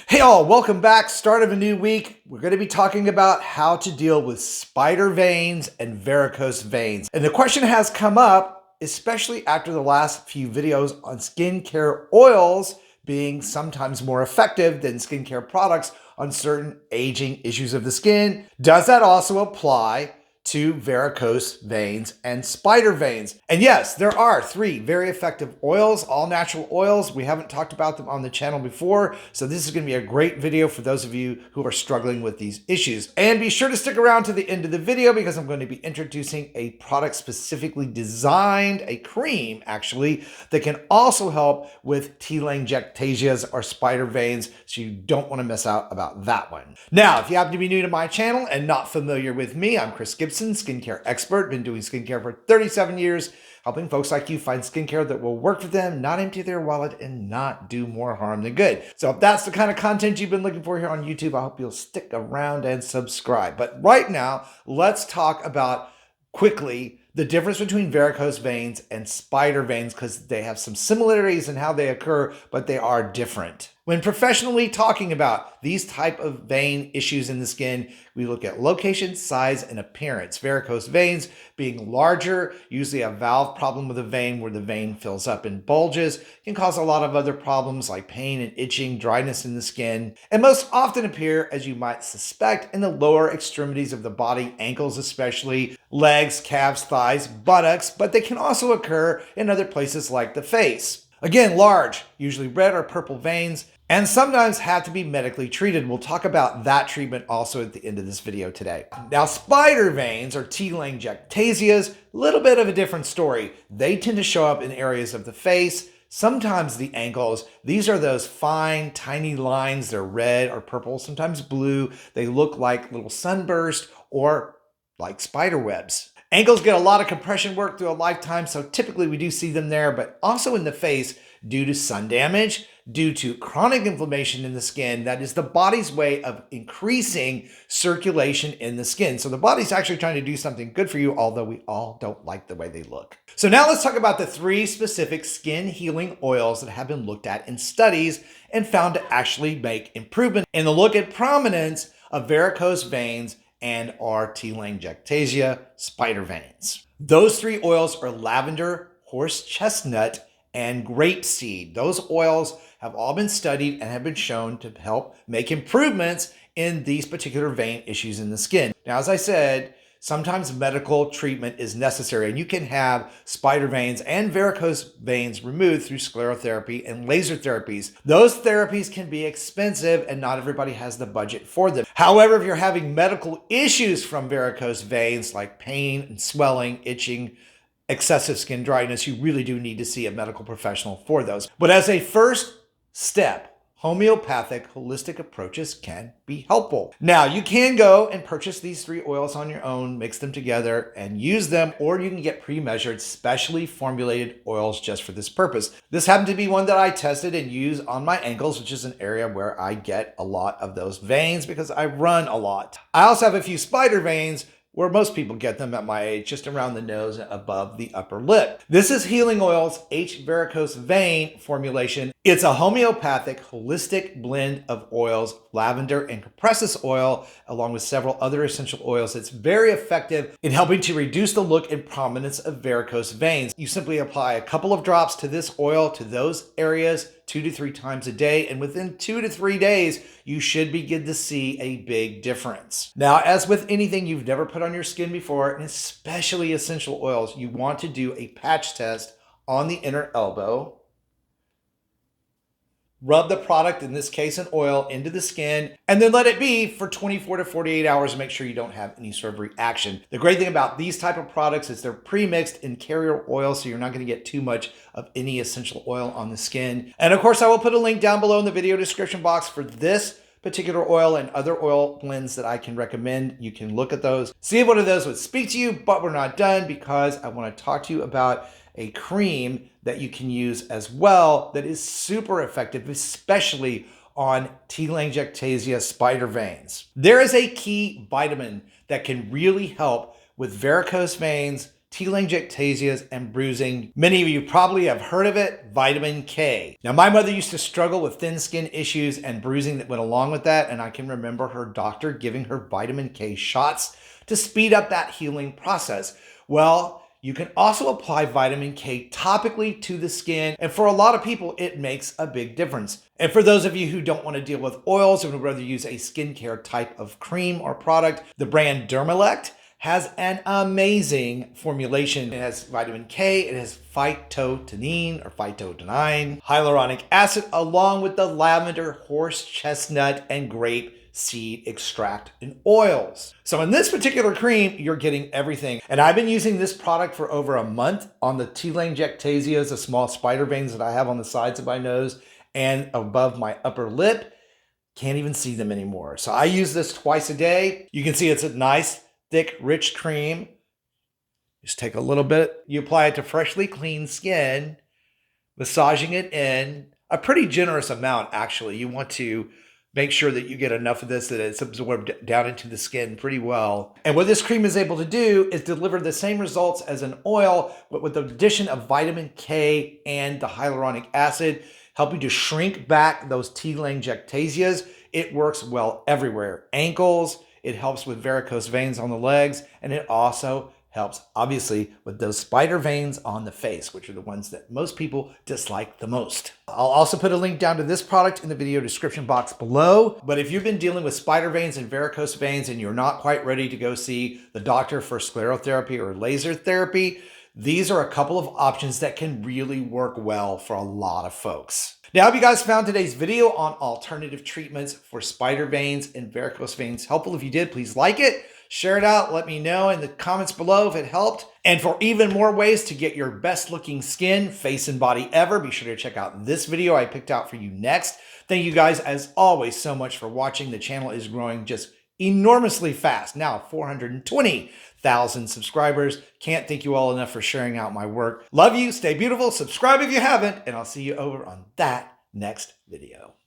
Hey all, welcome back. Start of a new week. We're going to be talking about how to deal with spider veins and varicose veins. And the question has come up, especially after the last few videos on skincare oils being sometimes more effective than skincare products on certain aging issues of the skin. Does that also apply to varicose veins and spider veins? And yes, there are 3 very effective oils, all natural oils. We haven't talked about them on the channel before, so this is going to be a great video for those of you who are struggling with these issues. And be sure to stick around to the end of the video because I'm going to be introducing a product specifically designed, a cream actually, that can also help with telangiectasias or spider veins, so you don't want to miss out about that one. Now, if you happen to be new to my channel and not familiar with me, I'm Chris Gibson, skincare expert, been doing skincare for 37 years, helping folks like you find skincare that will work for them, not empty their wallet, and not do more harm than good. So if that's the kind of content you've been looking for here on YouTube, I hope you'll stick around and subscribe. But right now, let's talk about quickly the difference between varicose veins and spider veins, because they have some similarities in how they occur, but they are different. When professionally talking about these type of vein issues in the skin, we look at location, size, and appearance. Varicose veins being larger, usually a valve problem with a vein where the vein fills up and bulges, can cause a lot of other problems like pain and itching, dryness in the skin, and most often appear, as you might suspect, in the lower extremities of the body, ankles especially, legs, calves, thighs, buttocks, but they can also occur in other places like the face. Again, large, usually red or purple veins, and sometimes have to be medically treated. We'll talk about that treatment also at the end of this video today. Now, spider veins or telangiectasias, a little bit of a different story. They tend to show up in areas of the face, sometimes the ankles. These are those fine, tiny lines. They're red or purple, sometimes blue. They look like little sunbursts or like spider webs. Ankles get a lot of compression work through a lifetime, so typically we do see them there, but also in the face due to sun damage, due to chronic inflammation in the skin. That is the body's way of increasing circulation in the skin. So the body's actually trying to do something good for you, although we all don't like the way they look. So now let's talk about the 3 specific skin healing oils that have been looked at in studies and found to actually make improvement in the look and prominence of varicose veins and our telangiectasia spider veins. Those 3 oils are lavender, horse chestnut, and grapeseed. Those oils have all been studied and have been shown to help make improvements in these particular vein issues in the skin. Now, as I said, sometimes medical treatment is necessary, and you can have spider veins and varicose veins removed through sclerotherapy and laser therapies. Those therapies can be expensive, and not everybody has the budget for them. However, if you're having medical issues from varicose veins like pain and swelling, itching, excessive skin dryness, you really do need to see a medical professional for those. But as a first step, homeopathic, holistic approaches can be helpful. Now, you can go and purchase these 3 oils on your own, mix them together and use them, or you can get pre-measured, specially formulated oils just for this purpose. This happened to be one that I tested and use on my ankles, which is an area where I get a lot of those veins because I run a lot. I also have a few spider veins where most people get them at my age, just around the nose and above the upper lip. This is Healing Oil's H-VARICOSE vein formulation. It's a homeopathic, holistic blend of oils, lavender and cupressus oil, along with several other essential oils. It's very effective in helping to reduce the look and prominence of varicose veins. You simply apply a couple of drops to this oil to those areas 2 to 3 times a day, and within 2 to 3 days, you should begin to see a big difference. Now, as with anything you've never put on your skin before, and especially essential oils, you want to do a patch test on the inner elbow. Rub the product, in this case an oil, into the skin, and then let it be for 24 to 48 hours to make sure you don't have any sort of reaction. The great thing about these type of products is they're pre-mixed in carrier oil, so you're not going to get too much of any essential oil on the skin. And of course, I will put a link down below in the video description box for this particular oil and other oil blends that I can recommend. You can look at those, see if one of those would speak to you, but we're not done because I want to talk to you about a cream that you can use as well that is super effective, especially on telangiectasia spider veins. There is a key vitamin that can really help with varicose veins, telangiectasias, and bruising. Many of you probably have heard of it, vitamin K. Now, my mother used to struggle with thin skin issues and bruising that went along with that, and I can remember her doctor giving her vitamin K shots to speed up that healing process. Well, you can also apply vitamin K topically to the skin, and for a lot of people, it makes a big difference. And for those of you who don't want to deal with oils and would rather use a skincare type of cream or product, the brand Dermalect has an amazing formulation. It has vitamin K, it has phytotenine or phytodenine, hyaluronic acid, along with the lavender, horse chestnut, and grape seed extract and oils. So in this particular cream, you're getting everything. And I've been using this product for over a month on the telangiectasias, the small spider veins that I have on the sides of my nose and above my upper lip. Can't even see them anymore. So I use this twice a day. You can see it's a nice, thick, rich cream. Just take a little bit. You apply it to freshly clean skin, massaging it in. A pretty generous amount, actually. You want to make sure that you get enough of this that it's absorbed down into the skin pretty well. And what this cream is able to do is deliver the same results as an oil, but with the addition of vitamin K and the hyaluronic acid, helping to shrink back those telangiectasias. It works well everywhere. Ankles, it helps with varicose veins on the legs, and it also helps, obviously, with those spider veins on the face, which are the ones that most people dislike the most. I'll also put a link down to this product in the video description box below. But if you've been dealing with spider veins and varicose veins and you're not quite ready to go see the doctor for sclerotherapy or laser therapy, these are a couple of options that can really work well for a lot of folks. Now, I hope you guys found today's video on alternative treatments for spider veins and varicose veins helpful. If you did, please like it. Share it out. Let me know in the comments below if it helped. And for even more ways to get your best looking skin, face, and body ever, be sure to check out this video I picked out for you next. Thank you guys, as always, so much for watching. The channel is growing just enormously fast. Now 420,000 subscribers. Can't thank you all enough for sharing out my work. Love you. Stay beautiful. Subscribe if you haven't. And I'll see you over on that next video.